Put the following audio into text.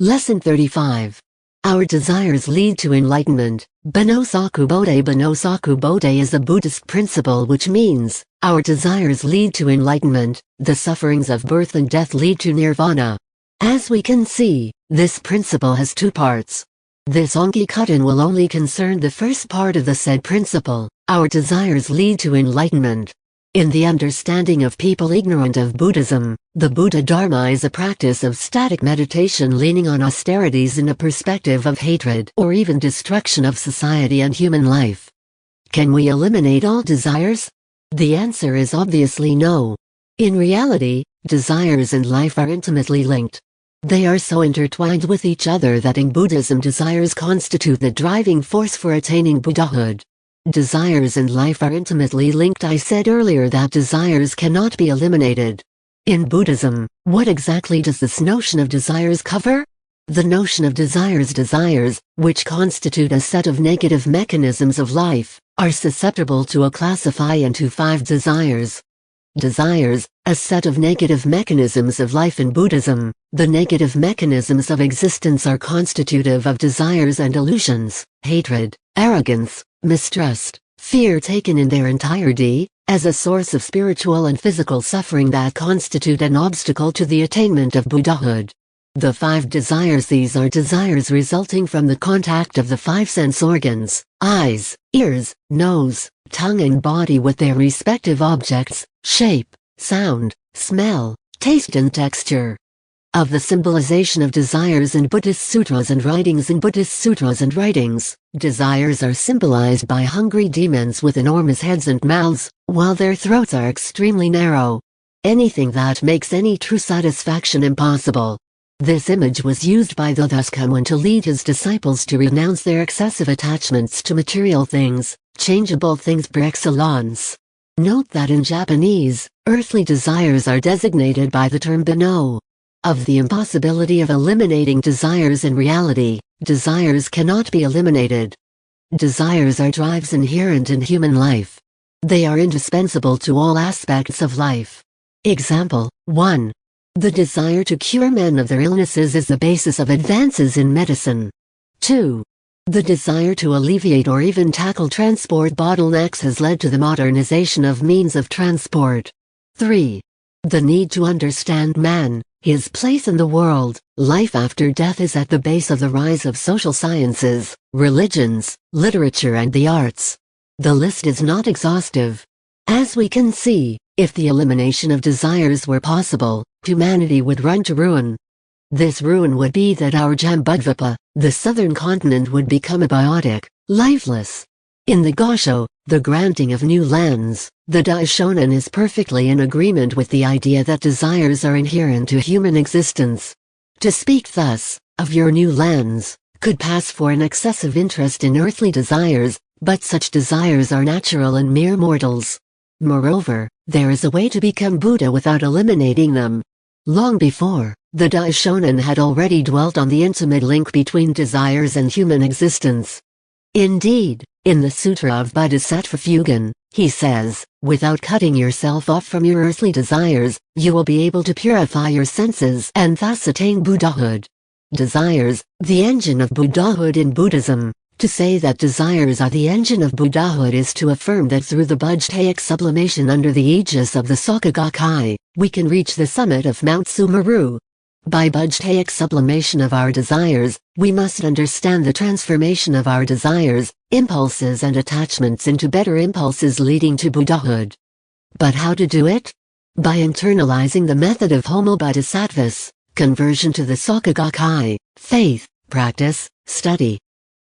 Lesson 35. Our desires lead to enlightenment. Bonnô soku bodai. Bonnô soku bodai is a Buddhist principle which means, our desires lead to enlightenment, the sufferings of birth and death lead to nirvana. As we can see, this principle has two parts. This Onkikutten will only concern the first part of the said principle, our desires lead to enlightenment. In the understanding of people ignorant of Buddhism, the Buddha Dharma is a practice of static meditation leaning on austerities in a perspective of hatred or even destruction of society and human life. Can we eliminate all desires? The answer is obviously no. In reality, desires and life are intimately linked. They are so intertwined with each other that in Buddhism desires constitute the driving force for attaining Buddhahood. Desires and life are intimately linked. I said earlier that desires cannot be eliminated. In Buddhism, what exactly does this notion of desires cover? The notion of desires, which constitute a set of negative mechanisms of life, are susceptible to a classify into 5 desires. Desires, a set of negative mechanisms of life in Buddhism. The negative mechanisms of existence are constitutive of desires and illusions, hatred, arrogance, mistrust, fear taken in their entirety, as a source of spiritual and physical suffering that constitute an obstacle to the attainment of Buddhahood. The 5 desires. These are desires resulting from the contact of the 5 sense organs, eyes, ears, nose, tongue and body with their respective objects, shape, sound, smell, taste and texture. Of the symbolization of desires in Buddhist sutras and writings. In Buddhist sutras and writings, desires are symbolized by hungry demons with enormous heads and mouths, while their throats are extremely narrow. Anything that makes any true satisfaction impossible. This image was used by the Buddha to lead his disciples to renounce their excessive attachments to material things, changeable things par excellence. Note that in Japanese, earthly desires are designated by the term Bonnô. Of the impossibility of eliminating desires in reality, desires cannot be eliminated. Desires are drives inherent in human life. They are indispensable to all aspects of life. Example 1. The desire to cure men of their illnesses is the basis of advances in medicine. 2. The desire to alleviate or even tackle transport bottlenecks has led to the modernization of means of transport. 3. The need to understand man, his place in the world, life after death is at the base of the rise of social sciences, religions, literature and the arts. The list is not exhaustive. As we can see, if the elimination of desires were possible, humanity would run to ruin. This ruin would be that our Jambudvipa, the southern continent, would become abiotic, lifeless. In the Gosho, the granting of new lands, the Daishonin is perfectly in agreement with the idea that desires are inherent to human existence. To speak thus, of your new lands, could pass for an excessive interest in earthly desires, but such desires are natural in mere mortals. Moreover, there is a way to become Buddha without eliminating them. Long before, the Daishonin had already dwelt on the intimate link between desires and human existence. Indeed, in the Sutra of Bodhisattva Fugan, he says, without cutting yourself off from your earthly desires, you will be able to purify your senses and thus attain Buddhahood. Desires, the engine of Buddhahood in Buddhism. To say that desires are the engine of Buddhahood is to affirm that through the Buddhist sublimation under the aegis of the Soka Gakkai, we can reach the summit of Mount Sumeru. By Buddhist sublimation of our desires, we must understand the transformation of our desires, impulses and attachments into better impulses leading to Buddhahood. But how to do it? By internalizing the method of Homo Bodhisattvas, conversion to the Soka Gakkai, faith, practice, study,